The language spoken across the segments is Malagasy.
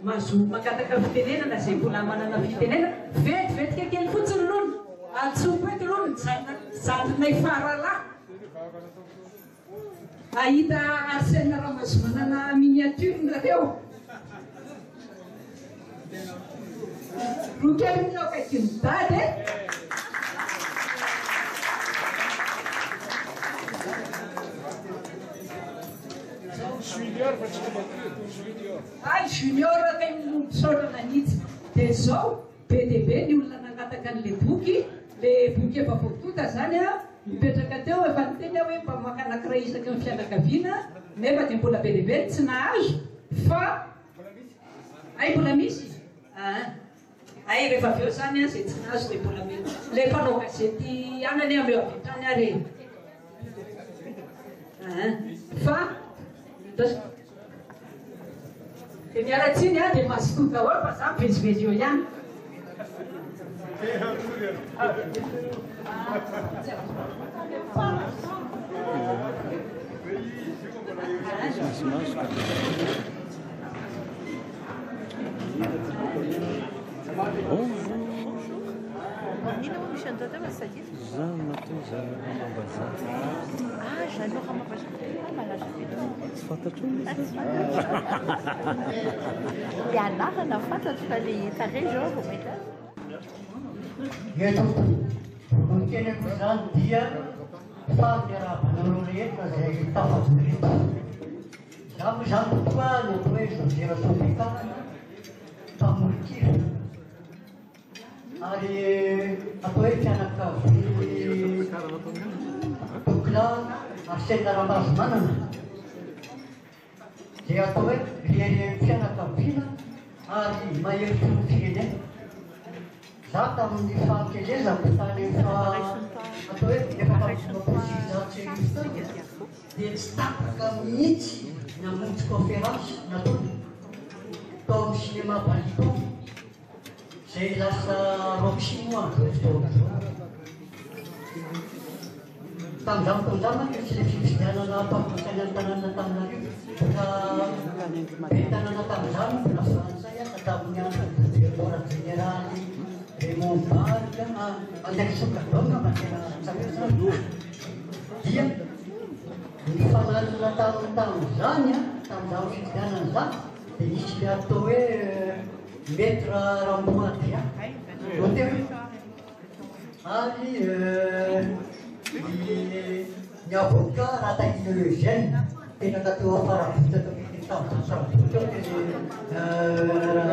mazo makataka fitenenana zay mbola manana fitenenana vetivetika kely fotsiny lony atsopo eto lony zatonay faralahy ahita Arsène Ramazo manana miniature reo rokely miokaky midady Junior fa tsy junior. Ay junior tegna misaorana nitsy dia zao be dia be ny olona nangataka an'ilay boky efa voatonta zany a mipetraka teo efa niteny hoe mpamaky anankiray isaky ny fianakaviana nefa dia mbola be dia be tsy nahazo fa ay mbola misy ay rehefa avy eo zany a zay tsy nahazo dia mbola misy le mpanao gazety anany ameo avitrany are fa dia miaratsiny a dia mazotoa daholo fa za mivezivezy eo ihany Ianarana fantatro fa le tare zao vao mahita eto ny teneko zany dia fampiarabanareo rehetra zay tafadorety za moa zany tokoa ny atao hoe zazera topikana mpamorikira ary atao hoe fianakavy tokona Arsène Ramazo manana zay atao hoe rere fianakaviana ary mahery firenena za tamin'ny fahakelezako tany efa atao hoe efa tamin'y dia tsy tapaka mihitsy namonjy conférence nataony tao amin'ny cinéma Paliton zay lasa rock chinois tamin'izany taon'izany manko tsy le fividianana mpampiasany any tanàna tamin'arivo be tanàna tamin'izany na frantsay ka tamin'ny andro directeur généraly Raymond Barre andraiky sokadona matena tsarezany dia ny fanalina tamin'izany tamin'izany fividianana zany dia misy le atao hoe maître Ramboadria ary ny avocat Rataille Eugène tena tateo afara vita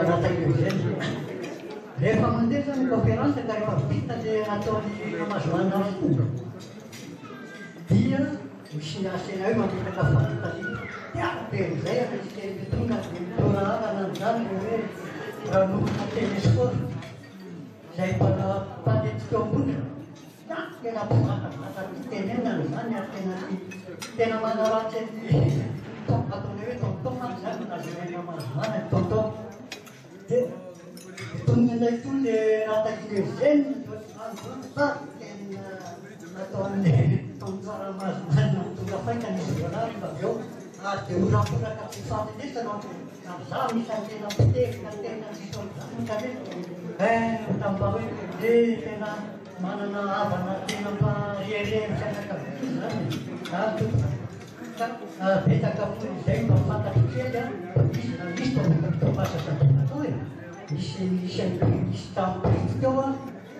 Rataille Eugène rehefa mandeha zany conférence ka rehefa vita le ataony Ramazoanina azy tonga dia misy ny asena hoe mametraka fantasiana tenyzay afatsika tonga toraharana zany hoe ranomona téléscope zay mpanetiko ambony tena tenenana zany ary tena manaratsy ataony hoe tonton zany nazarena Ramazoanina tonton dia tonon'ilay to le Rataille Eugène tena ataon'le tonton Ramazoanina tonga faikany izy voalary mba eo ary dia oraporaka fifafinesana za misany tena miterika tena misonzany tamba hoe le tena manana havana tena mpariereny fianakaviana zany betaka amin'ny zay mba fantatro kely misy tombasa satrinatao e misy tamin'ny teo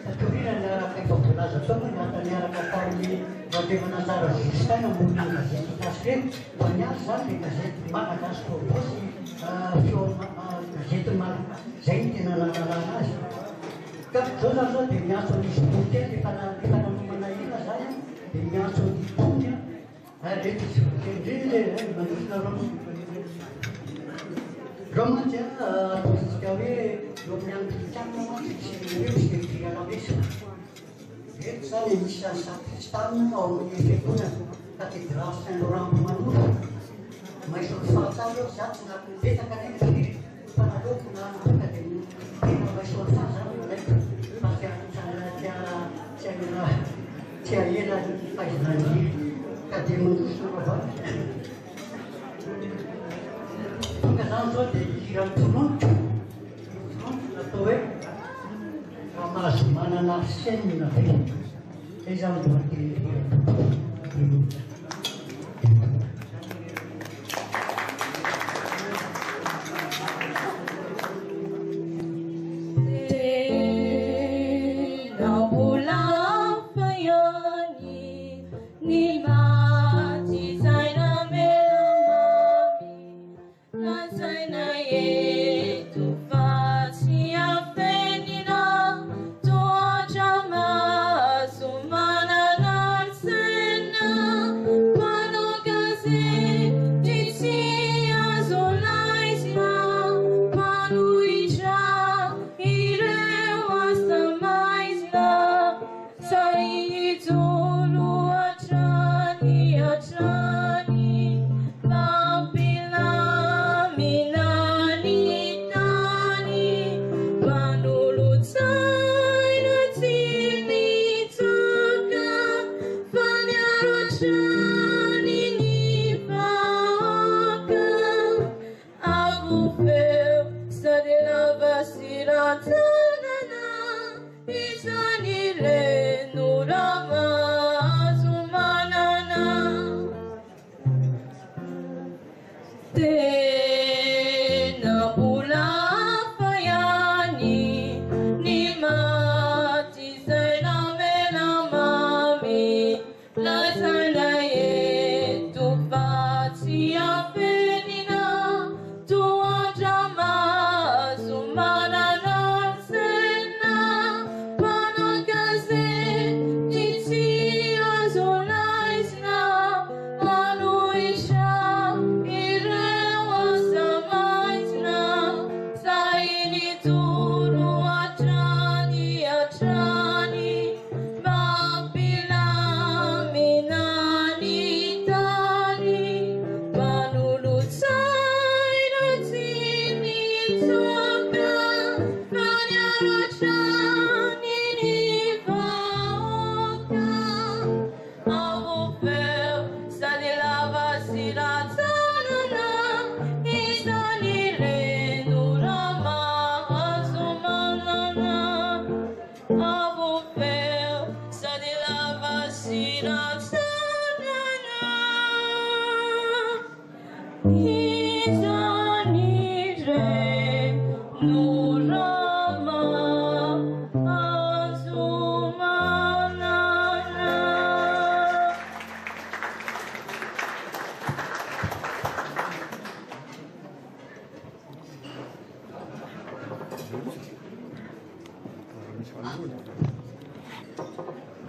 satorina niaraka efa voalaza tao nata niaraka tamin'ny Mandemananjara Justin ambony gazety gasy reny fa niazy zany le gazety malagasy probosy gazety zay ny tena nanalana azy ka zao zany zao dia miantso nisy boky efa nanomana ina zay dia miantso ny tony ary rehefa izy kendreny le manosina romantsy ataontsika hoe eo amin'ny anglikana mantsy tsy hoe misy fialamesina eto zany misy sakristana ao amin'ny fiangonana cathédrale Saint-Laurent Manora maisoky fahatsara eo za tsy natin'ny betaka nefa fanaloko na tonga dia tena maisoky fa zany malaika tsy ahela fahaizanany ka dia mandosina ravaka tonga zany zao dia hirany tononotra Arsène Veil. Esatto,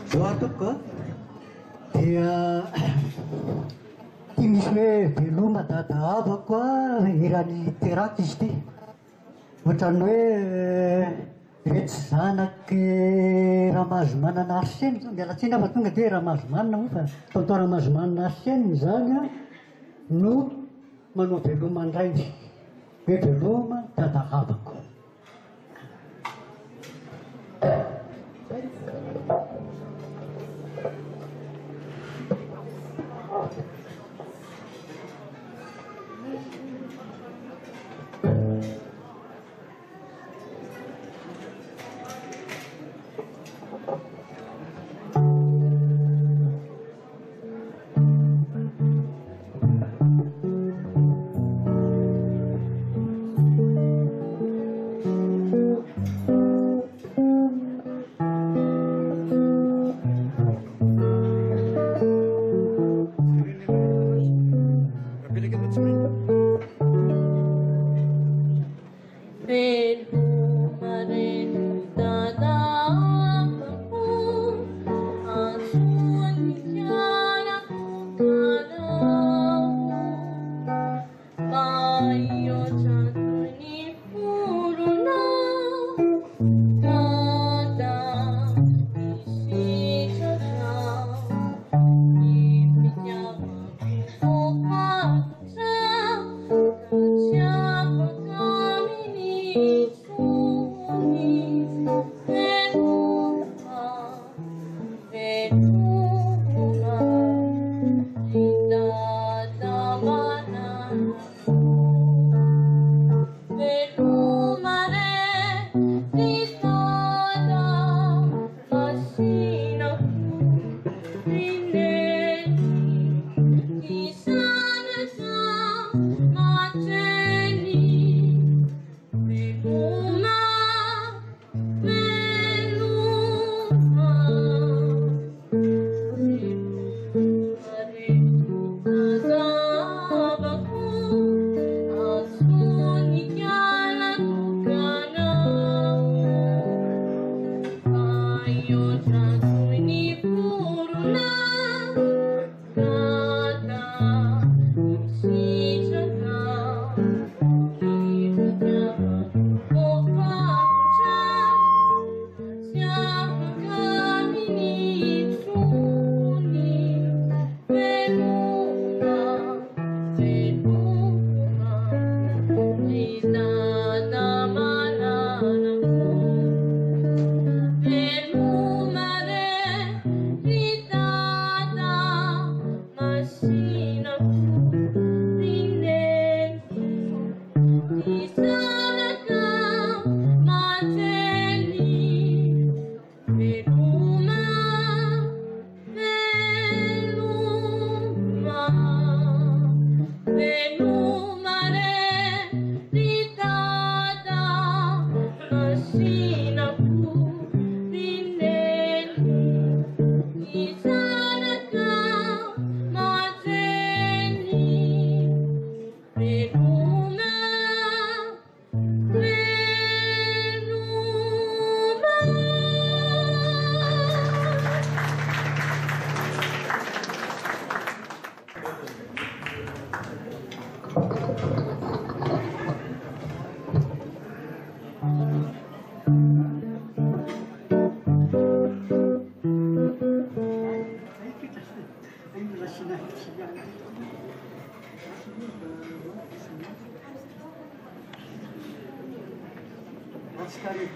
Doatoko dia misy hoe veloma dadahavako a irany teraka izy ty ohatrany hoe rehetra zanaky Ramazomanana Arsène zao mialatsiny afa tonga dia Ramazomanana moa fa tonto Ramazomanana Arsène zany a no manao veloma indray hoe veloma dadahavako.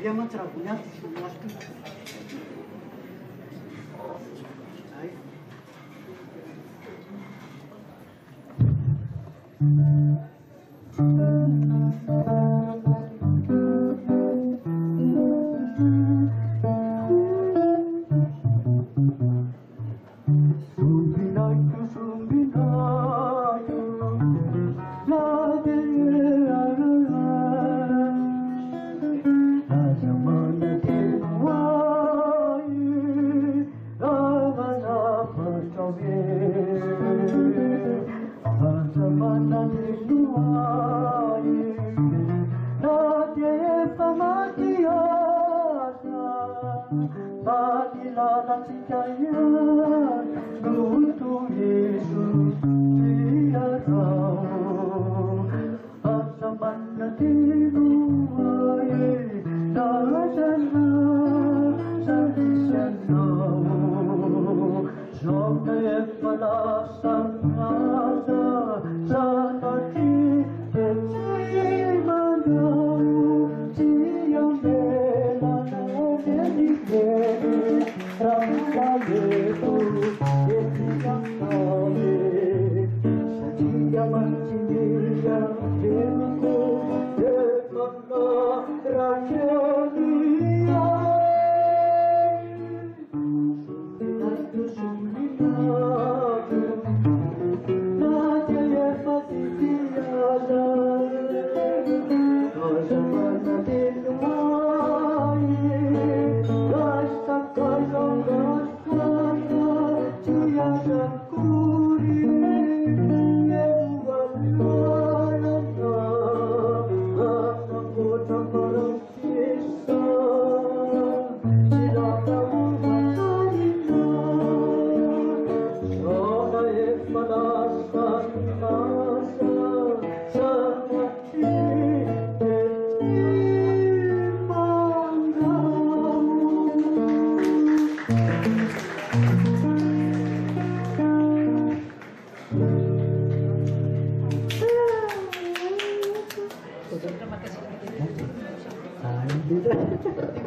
Dia macam punya sebelas tu.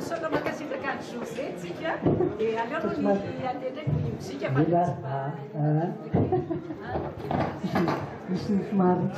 Sono makasih dekat Jose sih ya. Ada ni ada ni sih ya. Smart.